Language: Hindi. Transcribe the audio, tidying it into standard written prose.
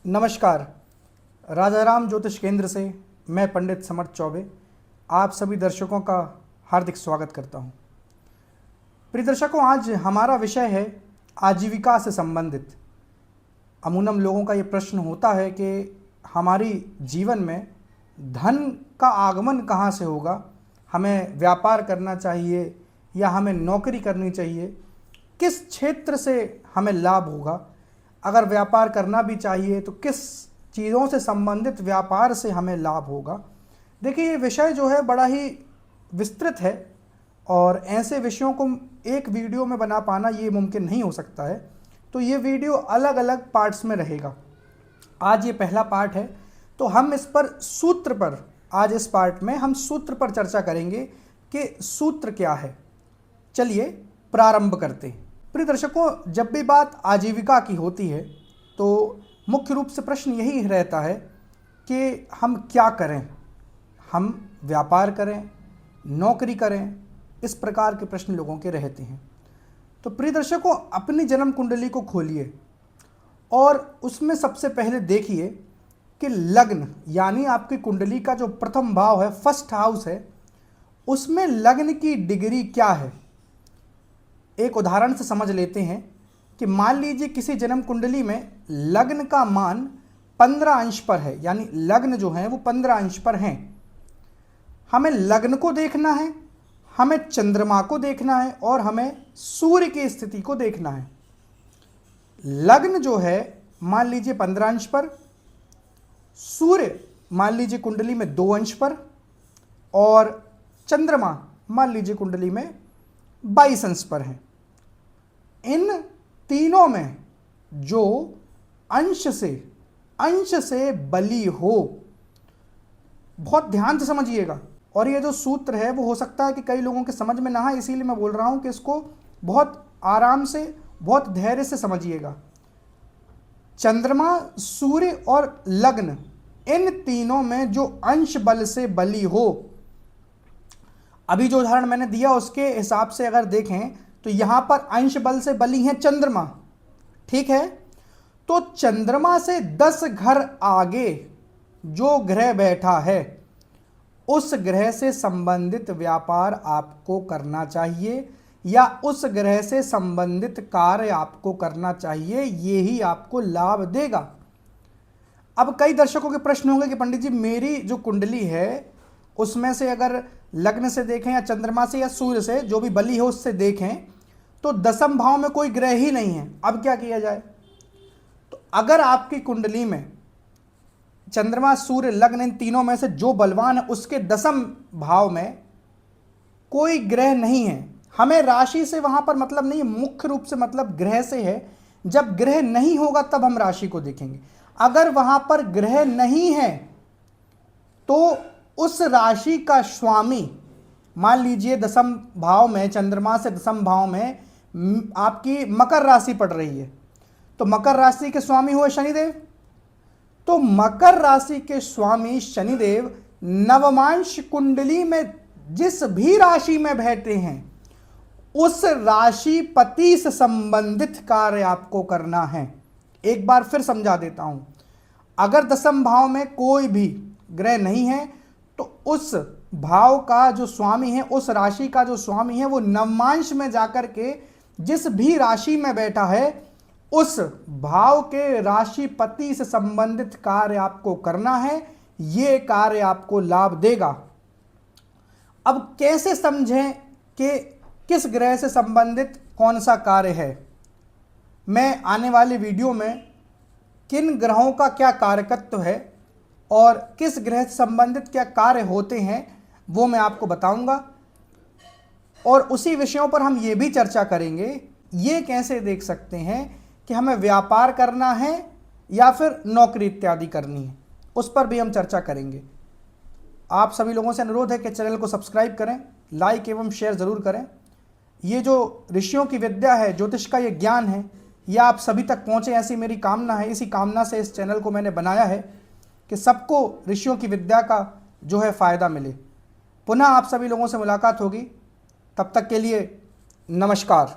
नमस्कार। राजाराम ज्योतिष केंद्र से मैं पंडित समर्थ चौबे आप सभी दर्शकों का हार्दिक स्वागत करता हूं। प्रिय दर्शकों, आज हमारा विषय है आजीविका से संबंधित। अमूमन लोगों का ये प्रश्न होता है कि हमारी जीवन में धन का आगमन कहाँ से होगा, हमें व्यापार करना चाहिए या हमें नौकरी करनी चाहिए, किस क्षेत्र से हमें लाभ होगा, अगर व्यापार करना भी चाहिए तो किस चीज़ों से संबंधित व्यापार से हमें लाभ होगा। देखिए, ये विषय जो है बड़ा ही विस्तृत है और ऐसे विषयों को एक वीडियो में बना पाना ये मुमकिन नहीं हो सकता है, तो ये वीडियो अलग अलग पार्ट्स में रहेगा। आज ये पहला पार्ट है, तो हम इस पर सूत्र पर, आज इस पार्ट में हम सूत्र पर चर्चा करेंगे कि सूत्र क्या है। चलिए प्रारंभ करते हैं। प्रिय दर्शकों, जब भी बात आजीविका की होती है तो मुख्य रूप से प्रश्न यही रहता है कि हम क्या करें, हम व्यापार करें, नौकरी करें, इस प्रकार के प्रश्न लोगों के रहते हैं। तो प्रिय दर्शकों, अपनी जन्म कुंडली को खोलिए और उसमें सबसे पहले देखिए कि लग्न यानी आपकी कुंडली का जो प्रथम भाव है, फर्स्ट हाउस है, उसमें लग्न की डिग्री क्या है। एक उदाहरण से समझ लेते हैं कि मान लीजिए किसी जन्म कुंडली में लग्न का मान 15 अंश पर है, यानी लग्न जो है वो 15 अंश पर हैं। हमें लग्न को देखना है, हमें चंद्रमा को देखना है और हमें सूर्य की स्थिति को देखना है। लग्न जो है मान लीजिए 15 अंश पर, सूर्य मान लीजिए कुंडली में 2 अंश पर और चंद्रमा मान लीजिए कुंडली में 22 अंश पर है। इन तीनों में जो अंश से बली हो, बहुत ध्यान से समझिएगा। और ये जो सूत्र है वो हो सकता है कि कई लोगों के समझ में ना आए, इसीलिए मैं बोल रहा हूं कि इसको बहुत आराम से, बहुत धैर्य से समझिएगा। चंद्रमा, सूर्य और लग्न, इन तीनों में जो अंश बल से बली हो, अभी जो उदाहरण मैंने दिया उसके हिसाब से अगर देखें तो यहां पर अंश बल से बली है चंद्रमा, ठीक है। तो चंद्रमा से 10 घर आगे जो ग्रह बैठा है, उस ग्रह से संबंधित व्यापार आपको करना चाहिए या उस ग्रह से संबंधित कार्य आपको करना चाहिए, ये ही आपको लाभ देगा। अब कई दर्शकों के प्रश्न होंगे कि पंडित जी, मेरी जो कुंडली है उसमें से अगर लग्न से देखें या चंद्रमा से या सूर्य से, जो भी बली हो उससे देखें, तो दसम भाव में कोई ग्रह ही नहीं है, अब क्या किया जाए। तो अगर आपकी कुंडली में चंद्रमा, सूर्य, लग्न, इन तीनों में से जो बलवान है उसके दसम भाव में कोई ग्रह नहीं है, हमें राशि से वहां पर मतलब नहीं है, मुख्य रूप से मतलब ग्रह से है। जब ग्रह नहीं होगा तब हम राशि को देखेंगे। अगर वहां पर ग्रह नहीं है तो उस राशि का स्वामी, मान लीजिए दसम भाव में, चंद्रमा से दसम भाव में आपकी मकर राशि पड़ रही है, तो मकर राशि के स्वामी हुए शनिदेव। तो मकर राशि के स्वामी शनिदेव नवमांश कुंडली में जिस भी राशि में बैठे हैं, उस राशिपति से संबंधित कार्य आपको करना है। एक बार फिर समझा देता हूं, अगर दसम भाव में कोई भी ग्रह नहीं है तो उस भाव का जो स्वामी है, उस राशि का जो स्वामी है, वो नवमांश में जाकर के जिस भी राशि में बैठा है, उस भाव के राशिपति से संबंधित कार्य आपको करना है। ये कार्य आपको लाभ देगा। अब कैसे समझें कि किस ग्रह से संबंधित कौन सा कार्य है। मैं आने वाले वीडियो में किन ग्रहों का क्या कारकत्व है और किस ग्रह से संबंधित क्या कार्य होते हैं वो मैं आपको बताऊंगा, और उसी विषयों पर हम ये भी चर्चा करेंगे, ये कैसे देख सकते हैं कि हमें व्यापार करना है या फिर नौकरी इत्यादि करनी है, उस पर भी हम चर्चा करेंगे। आप सभी लोगों से अनुरोध है कि चैनल को सब्सक्राइब करें, लाइक एवं शेयर ज़रूर करें। ये जो ऋषियों की विद्या है, ज्योतिष का ये ज्ञान है, ये आप सभी तक पहुँचे, ऐसी मेरी कामना है। इसी कामना से इस चैनल को मैंने बनाया है कि सबको ऋषियों की विद्या का जो है फ़ायदा मिले। पुनः आप सभी लोगों से मुलाकात होगी, तब तक के लिए नमस्कार।